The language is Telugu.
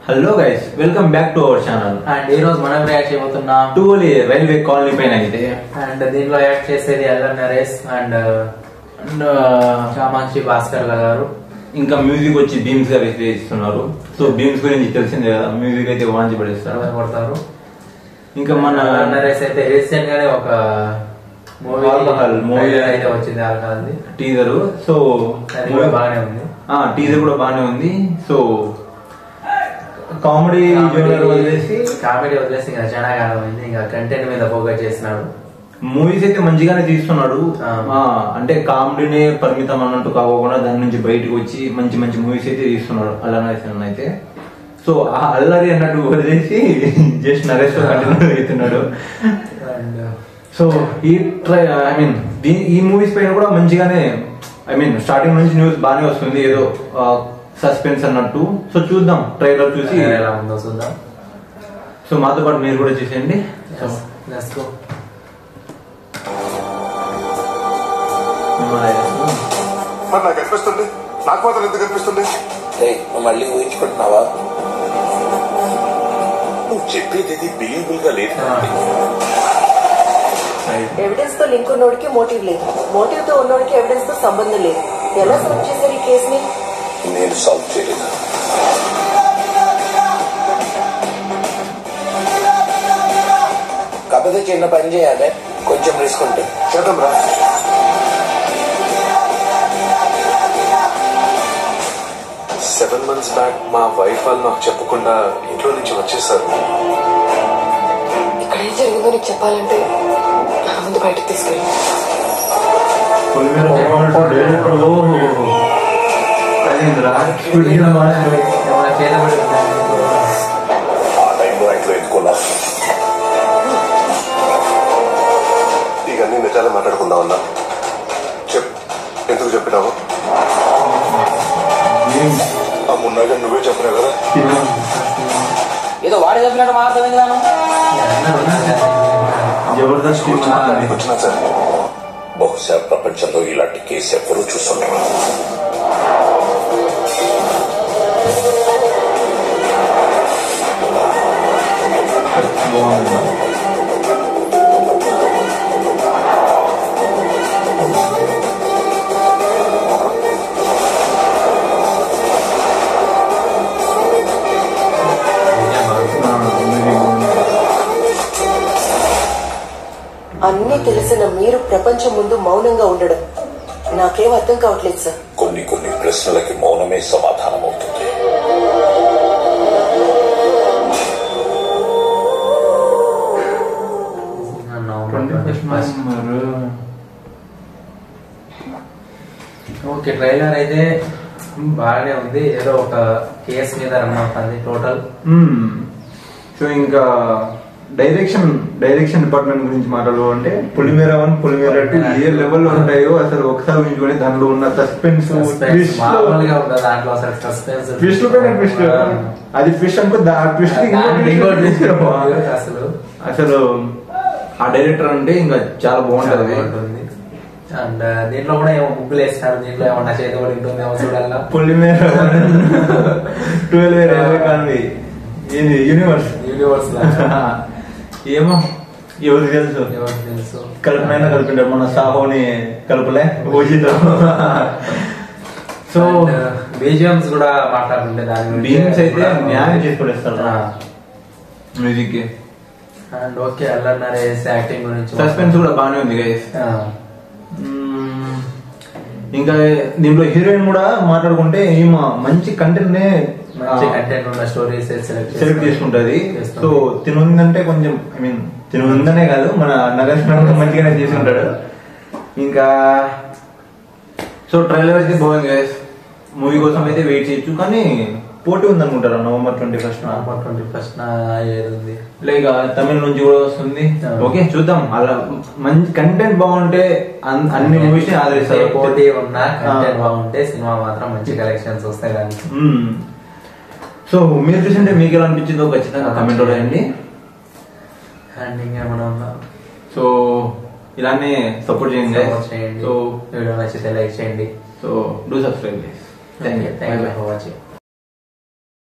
Hello guys, welcome back to our channel. And ఈ రోజు మనం రియాక్ట్ చేయబోతున్నాం టూలి రైల్వే కాలనీ పైన అయితే. అండ్ దీనిలో యాక్ట్ చేసేది అల్లరి నరేష్ అండ్ చామంచి భాస్కర్ గారు. ఇంకా మ్యూజిక్ వచ్చి బీమ్స్ గారు అయితే ఇస్తున్నారు. సో బీమ్స్ గురించి తెలిసిందే కదా, మ్యూజిక్ అయితే వాంచి పడేస్తారు కొడతారు. ఇంకా మన నరేష్ అయితే రీసెంట్ గానే ఒక మూవీ అయితే వచ్చింది ఆల్కహాల్ టీజర్. సో బాగానే ఉంది, టీజర్ కూడా బాగానే ఉంది. సో కామెడీ వదిలేసి ఇంకా చాలా కాలం అయింది, ఇంకా కంటెంట్ మీద ఫోకస్ చేస్తున్నాడు. మూవీస్ అయితే మంచిగానే తీస్తున్నాడు. అంటే కామెడీనే పరిమితం అన్నట్టు కాకుండా దాని నుంచి బయటకు వచ్చి మంచి మంచి మూవీస్ అయితే తీస్తున్నాడు అల్లరి అయితే. సో ఆ అల్లరి అన్నట్టు వదిలేసి జస్ట్ నరేష్ కంటిన్యూ అవుతున్నాడు. సో ఈ మూవీస్ పైన కూడా మంచిగానే స్టార్టింగ్ నుంచి న్యూస్ బాగానే వస్తుంది, ఏదో సస్పెన్స్ అన్నట్టు. సో చూద్దాం, ట్రైలర్ చూసి ఎలా ఉందో చూద్దాం. సో మాతో పాటు మీరు కూడా చూసేయండి. నాకు అనిపిస్తుంది, నాకు మాత్రం ఎందుకు అనిపిస్తుంది? నువ్వు మళ్ళీ ఊహించుకుంటున్నావా? నువ్వు చెప్పేది బిలీవబుల్ గా లేదు. ఎవిడెన్స్ తో లింక్ ఉన్నోడికి మోటివ్ లేదు, మోటివ్ తో ఉన్నోడికి ఎవిడెన్స్ తో సంబంధం లేదు. ఎలా సాల్వ్ చేశారు ఈ కేసుని? నేను సాల్వ్ చేయలేదు. కాకపోతే చిన్న పని చేయాలి, కొంచెం రిస్క్ ఉంటుంది. చేద్దాం రా. సెవెన్ మంత్స్ బ్యాక్ మా వైఫ్ వాళ్ళు నాకు చెప్పకుండా ఇంట్లో నుంచి వచ్చేసారు. ఇక్కడ ఏం జరిగిందో నీకు చెప్పాలంటే నా ముందు బయటకు తీసుకెళ్ళి. ఆ టైంలో ఇంట్లో ఎత్తుకున్నా. ఇక అన్ని నిజాలే మాట్లాడుకుందామన్నా. ఎందుకు చెప్పినావు? అమ్మున్నాగా నువ్వే చెప్పినావు కదా. ఏదో వాడే చెప్పినట్టు మాట్లాడుతుంది కదా. జబర్దస్త్ వచ్చినా సార్, బహుశా ప్రపంచంలో ఇలాంటి కేసు ఎప్పుడూ చూస్తుంటారు. అన్నీ తెలిసిన మీరు ప్రపంచం ముందు మౌనంగా ఉండడం నాకేం అర్థం కావట్లేదు సార్. కొన్ని ప్రశ్నలకి మౌనమే సమాధానం అవుతుంది. ఓకే, ట్రైలర్ అయితే బాగానే ఉంది. ఏదో ఒక కేసు మీద రన్ అవుతుంది టోటల్. సో ఇంకా డైరెక్షన్ డిపార్ట్మెంట్ గురించి మాట్లాడాలంటే పులిమేర 1, పులిమేర 2 ఏ లెవెల్ ఉంటాయో అసలు ఒకసారి ఊహించుకొని దాంట్లో ఉన్న సస్పెన్స్ అది ట్విస్ట్ అనుకో, అసలు ఆ డైరెక్టర్ అంటే ఇంకా చాలా బాగుంటది. అండ్ దీంట్లో కూడా ఏమో ముగ్గులు వేస్తారు, దీంట్లో ఏమన్నా చేతి కూడా ఉంటుంది చూడాల. పులిమేర 12 రైల్వే కాలనీ యూనివర్స్ ఏమో ఎవరికి తెలుసు. కలుపునైనా కలిపింటారు, మన సాహోని కలుపులే ఓజీతో. సో బీజిఎమ్స్ కూడా మాట్లాడుతుంటే దాని బీజిఎమ్స్ అయితే న్యాయం చేసుకునేస్తారు మ్యూజిక్ కి. And okay, Allari Naresh acting గురించి సస్పెన్స్ కూడా బాగానే ఉంది గైస్. ఇంకా దీంట్లో హీరోయిన్ కూడా మాట్లాడుకుంటే ఈమె మంచి కంటెంట్ ఉన్న స్టోరీస్ సెలెక్ట్ చేసుకుంటది. సో తినుందంటే కొంచెం తినుందనే కాదు, మన నరేష్ మంచిగానే తీసుకుంటాడు. ఇంకా సో ట్రైలర్ అయితే బాగుంది గైస్. మూవీ కోసం అయితే వెయిట్ చేయొచ్చు, కానీ పోటీ ఉంది అనుకుంటారా November 21st ఉంది. లైక్ తమిళ నుంచి కూడా వస్తుంది. ఓకే చూద్దాం, అలా మంచి కంటెంట్ బాగుంటే అన్ని మూవీస్ ఆదరిస్తారు. పోటీ ఉన్నా కంటెంట్ బాగుంటే సినిమా మాత్రం మంచి కలెక్షన్స్ వస్తాయి కానీ. సో మీరు చూసింటే మీకు ఎలా అనిపించిందో ఖచ్చితంగా కమెంట్ చేయండి. అండ్ ఇంకేమన్నా ఉందా? సో ఇలానే సపోర్ట్ చేయండి. సో వీడియో నచ్చితే లైక్ చేయండి. So do subscribe. Thank you for watching.